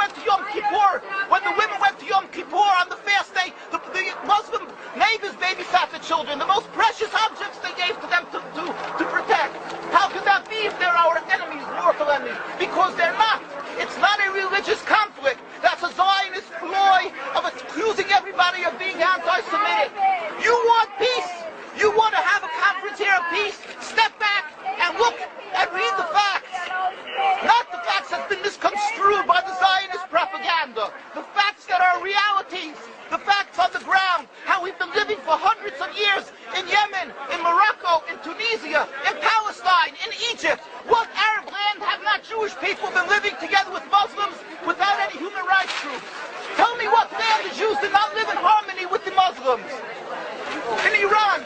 went to Yom Kippur, when the women went to Yom Kippur on the fast day, the Muslim neighbors babysat the children, the most precious objects they gave to them to protect. How could that be if they're our enemies, mortal enemies? Because they're not. It's not a religious conflict. That's a Zionist ploy of accusing everybody of being anti-Semitic. You want peace? You want to have a conference here of peace? Step back and look and read the facts. Not the facts that's been misconstrued by the Zionist propaganda. The facts that are realities. The facts on the ground. How we've been living for hundreds of years in Yemen, in Morocco, in Tunisia, in Palestine, in Egypt. What Arab land have not Jewish people been living together with Muslims without any human rights groups? Tell me what land the Jews did not live in harmony with the Muslims. In Iran,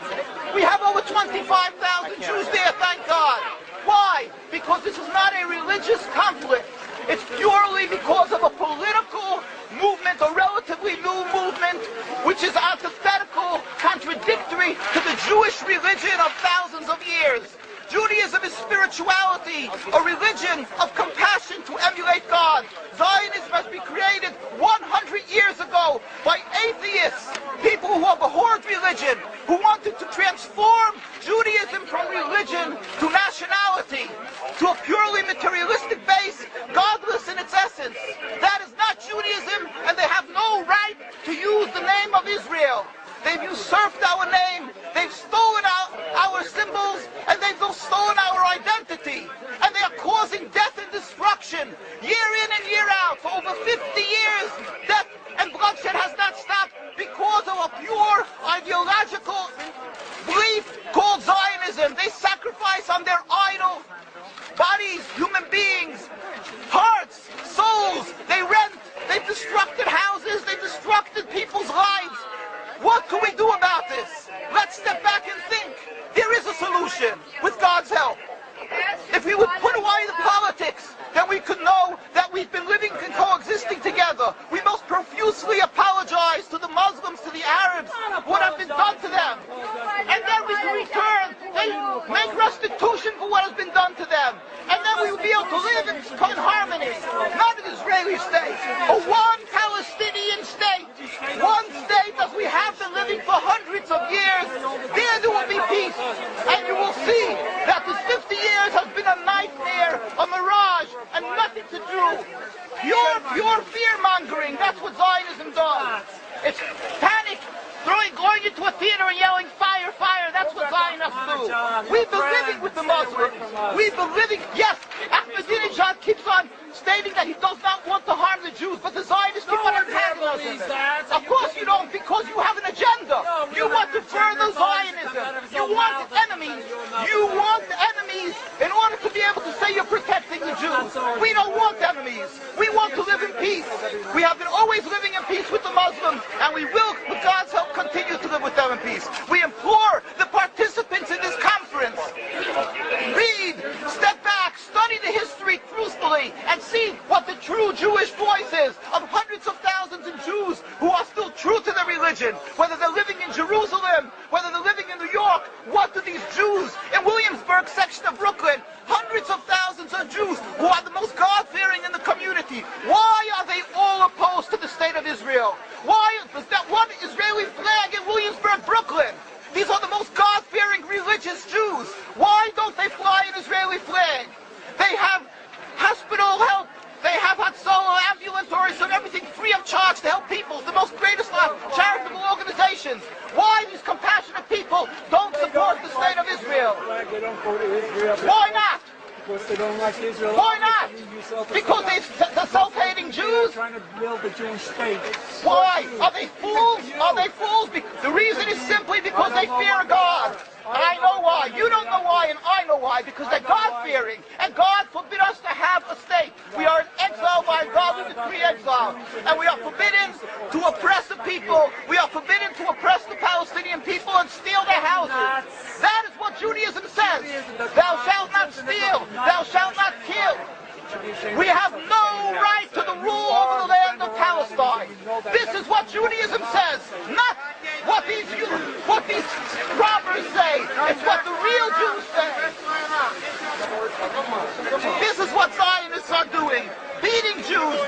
we have over 25,000 Jews there, thank God. Why? Because this is not a religious conflict. It's purely because of a political movement, a relatively new movement, which is antithetical, contradictory to the Jewish religion of thousands of years. Judaism is spirituality, a religion of compassion to emulate God. Zionism has been created 100 years ago by atheists, people who have abhorred religion, who wanted to transform Judaism from religion to nationality, to a purely materialistic base, godless in its essence. That is not Judaism, and they have no right to use the name of Israel. They've usurped our name, they've stolen our symbols, and they've stolen our identity. And they are causing death and destruction, year in and year out. For over 50 years, death and bloodshed has not stopped because of a pure ideological belief called Zionism. They sacrifice on their idol bodies, human beings, hearts, souls. They rent, they've destructed houses, they've destructed people's lives. What can we do about this? Let's step back and think. There is a solution with God's help. If we would put away the politics, then we could know that we've been living and coexisting together. We most profusely apologize to the Muslims, to the Arabs, what has been done to them. And then we can return and make restitution for what has been done to them. And then we will be able to live in harmony. Not an Israeli state, a one Palestinian state. One state as we have been living for hundreds of years. There will be peace. And you will see that this 50 years has been a nightmare, a mirage, and nothing to do. Pure fear-mongering, that's what Zionism does. It's panic, going into a theater and yelling, fire, fire, that's what Zionists do. We've been living with the Muslims. We've been living, yes, Ahmadinejad keeps on stating that he does not want to harm the Jews, but the Zionists keep on antagonizing him. Of course you don't, because you have an agenda. You want to further Zionism. You want enemies. You want enemies in order to be able to say you're protecting the Jews. We don't want enemies. We want to live in peace. We have been always living in peace with the Muslims, and we will, with God's help, continue to live with them in peace. We implore the participants in this conference, read, step back, study the history truthfully, and see what the true Jewish voice is of hundreds of thousands of Jews who are still true to their religion, whether they're living in Jerusalem, whether they're living in New York. What do these Jews in Williamsburg section of Brooklyn, hundreds of thousands of Jews who are the most God-fearing in the community, why are they all opposed to the state of Israel? Why is that one Israeli flag in Williamsburg, Brooklyn? These are the most God-fearing religious Jews. Why don't they fly an Israeli flag? They have hospital help. They have Hatzolah, ambulatories, and everything free of charge to help people. The most greatest charitable organizations. Why these compassionate people don't support the state of Israel? They don't go to Israel. Why not? Because they don't like Israel. Why not? Because they're self-hating Jews? They're trying to build a Jewish state. Why? Are they fools? Are they fools? The reason is simply because they fear God. And I know why. You don't know why, and I know why. Because they're God-fearing. And God forbid us to have a state. We are in exile by God. We decree exile. And we are forbidden to oppress the people. We are forbidden to oppress the Palestinian people and steal their houses. That is what Judaism says. Thou shalt not steal. Thou shalt not kill. We have no right to the rule over the land of Palestine. This is what Judaism says, not what these robbers say. It's what the real Jews say. This is what Zionists are doing. Beating Jews,